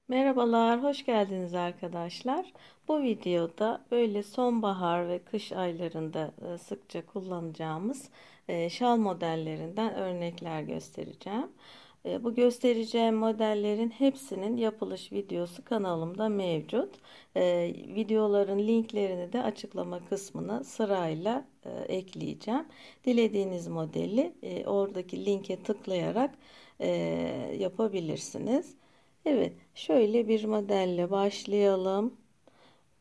Merhabalar, hoş geldiniz arkadaşlar. Bu videoda böyle sonbahar ve kış aylarında sıkça kullanacağımız şal modellerinden örnekler göstereceğim. Bu göstereceğim modellerin hepsinin yapılış videosu kanalımda mevcut. Videoların linklerini de açıklama kısmına sırayla ekleyeceğim. Dilediğiniz modeli oradaki linke tıklayarak yapabilirsiniz. Evet, şöyle bir modelle başlayalım.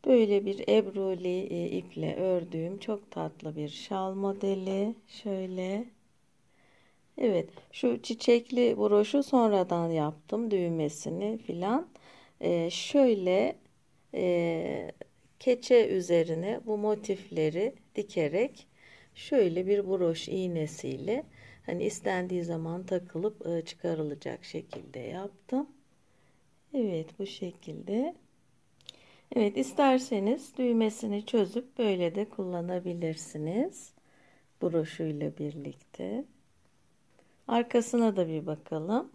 Böyle bir ebruli iple ördüğüm çok tatlı bir şal modeli. Şöyle. Evet, şu çiçekli broşu sonradan yaptım düğmesini filan. Şöyle e, keçe üzerine bu motifleri dikerek şöyle bir broş iğnesiyle hani istendiği zaman takılıp çıkarılacak şekilde yaptım. Evet, bu şekilde. Evet, isterseniz düğmesini çözüp böyle de kullanabilirsiniz. Broşuyla birlikte. Arkasına da bir bakalım.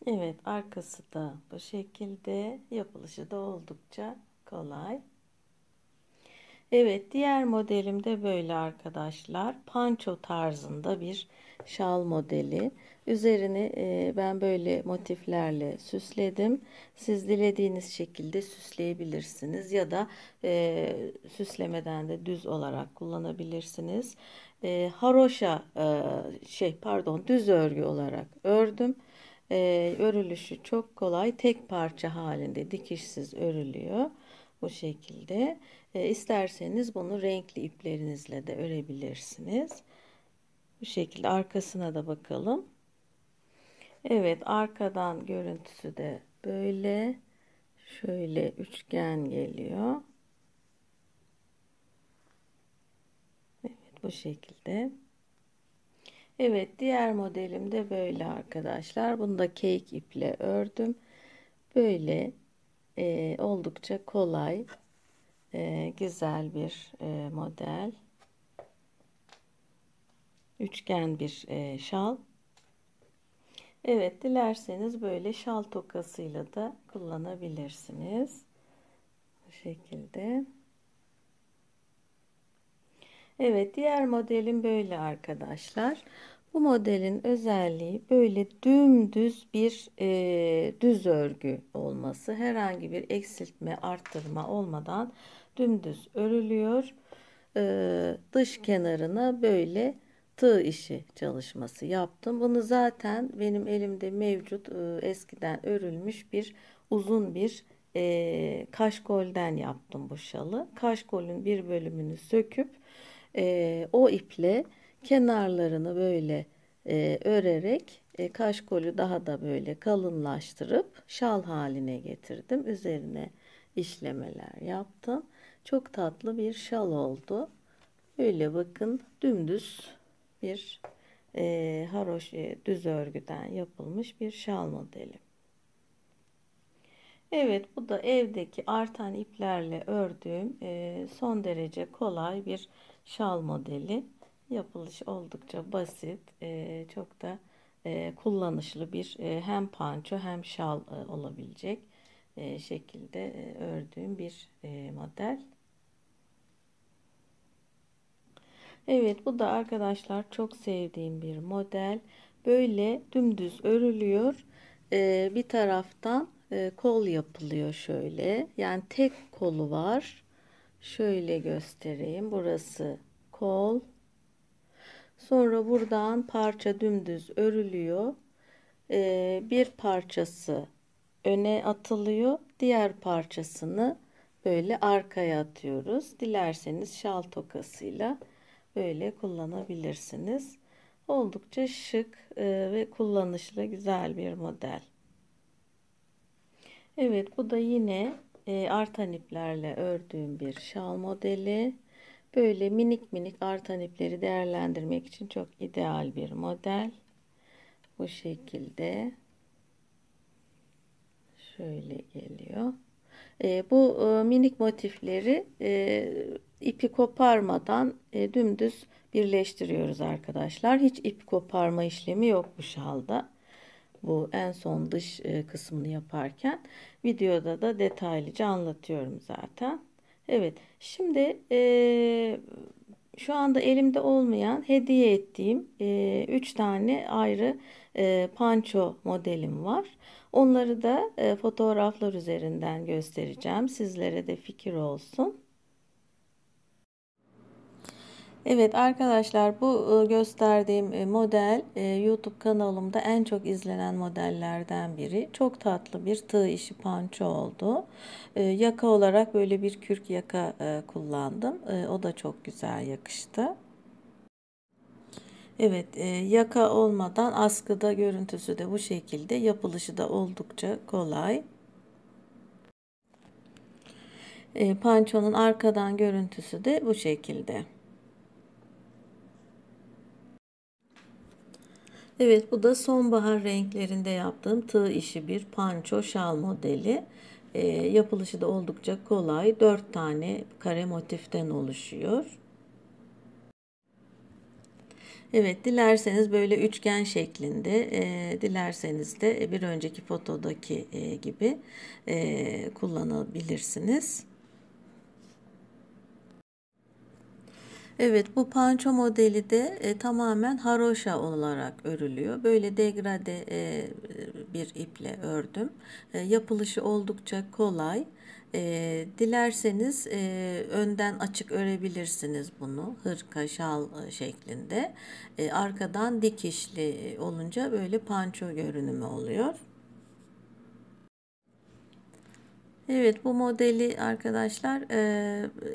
Evet, arkası da bu şekilde. Yapılışı da oldukça kolay. Evet, diğer modelim de böyle arkadaşlar. Panço tarzında bir şal modeli. Üzerini ben böyle motiflerle süsledim. Siz dilediğiniz şekilde süsleyebilirsiniz ya da süslemeden de düz olarak kullanabilirsiniz. Haroşa düz örgü olarak ördüm. Örülüşü çok kolay. Tek parça halinde dikişsiz örülüyor. Bu şekilde. İsterseniz bunu renkli iplerinizle de örebilirsiniz. Bu şekilde arkasına da bakalım. Evet, arkadan görüntüsü de böyle. Şöyle üçgen geliyor. Evet, bu şekilde. Evet, diğer modelim de böyle arkadaşlar. Bunu da cake iple ördüm. Böyle oldukça kolay, güzel bir model. Üçgen bir şal. Evet, dilerseniz böyle şal tokasıyla da kullanabilirsiniz. Bu şekilde. Evet, diğer modelim böyle arkadaşlar. Bu modelin özelliği böyle dümdüz bir düz örgü olması. Herhangi bir eksiltme, arttırma olmadan dümdüz örülüyor. Dış kenarına böyle tığ işi çalışması yaptım. Bunu zaten benim elimde mevcut eskiden örülmüş bir uzun bir kaşkolden yaptım bu şalı. Kaşkolün bir bölümünü söküp o iple kenarlarını böyle örerek kaşkolü daha da böyle kalınlaştırıp şal haline getirdim. Üzerine işlemeler yaptım. Çok tatlı bir şal oldu. Böyle bakın dümdüz bir haroş düz örgüden yapılmış bir şal modeli. Evet, bu da evdeki artan iplerle ördüğüm son derece kolay bir şal modeli. Yapılışı oldukça basit, çok da kullanışlı bir hem panço hem şal olabilecek şekilde ördüğüm bir model. Evet, bu da arkadaşlar çok sevdiğim bir model. Böyle dümdüz örülüyor. Bir taraftan kol yapılıyor şöyle. Yani tek kolu var. Şöyle göstereyim. Burası kol. Sonra buradan parça dümdüz örülüyor. Bir parçası öne atılıyor. Diğer parçasını böyle arkaya atıyoruz. Dilerseniz şal tokasıyla böyle kullanabilirsiniz. Oldukça şık ve kullanışlı güzel bir model. Evet, bu da yine artan iplerle ördüğüm bir şal modeli. Böyle minik minik artan ipleri değerlendirmek için çok ideal bir model. Bu şekilde şöyle geliyor. Bu minik motifleri ipi koparmadan dümdüz birleştiriyoruz arkadaşlar. Hiç ip koparma işlemi yok bu şalda. bu en son dış kısmını yaparken. Videoda da detaylıca anlatıyorum zaten. Evet, şimdi şu anda elimde olmayan hediye ettiğim 3 tane ayrı panço modelim var. Onları da fotoğraflar üzerinden göstereceğim. Sizlere de fikir olsun. Evet arkadaşlar, bu gösterdiğim model YouTube kanalımda en çok izlenen modellerden biri. Çok tatlı bir tığ işi panço oldu. Yaka olarak böyle bir kürk yaka kullandım. O da çok güzel yakıştı. Evet, yaka olmadan askıda görüntüsü de bu şekilde, yapılışı da oldukça kolay. Pançonun arkadan görüntüsü de bu şekilde. Evet, bu da sonbahar renklerinde yaptığım tığ işi bir panço şal modeli. Yapılışı da oldukça kolay. 4 tane kare motiften oluşuyor. Evet, dilerseniz böyle üçgen şeklinde, dilerseniz de bir önceki fotodaki gibi kullanabilirsiniz. Evet, bu panço modeli de tamamen haroşa olarak örülüyor. Böyle degradé bir iple ördüm. Yapılışı oldukça kolay. Dilerseniz önden açık örebilirsiniz bunu, hırka, şal şeklinde. Arkadan dikişli olunca böyle panço görünümü oluyor. Evet, bu modeli arkadaşlar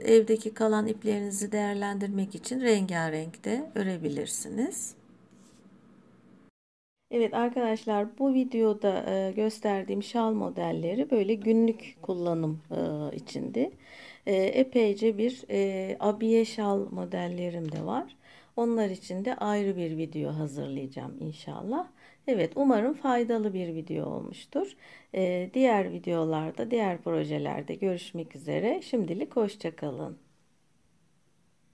evdeki kalan iplerinizi değerlendirmek için rengarenk de örebilirsiniz. Evet arkadaşlar, bu videoda gösterdiğim şal modelleri böyle günlük kullanım içindi. Epeyce bir abiye şal modellerim de var. Onlar için de ayrı bir video hazırlayacağım inşallah. Evet, umarım faydalı bir video olmuştur. Diğer videolarda, diğer projelerde görüşmek üzere. Şimdilik hoşça kalın.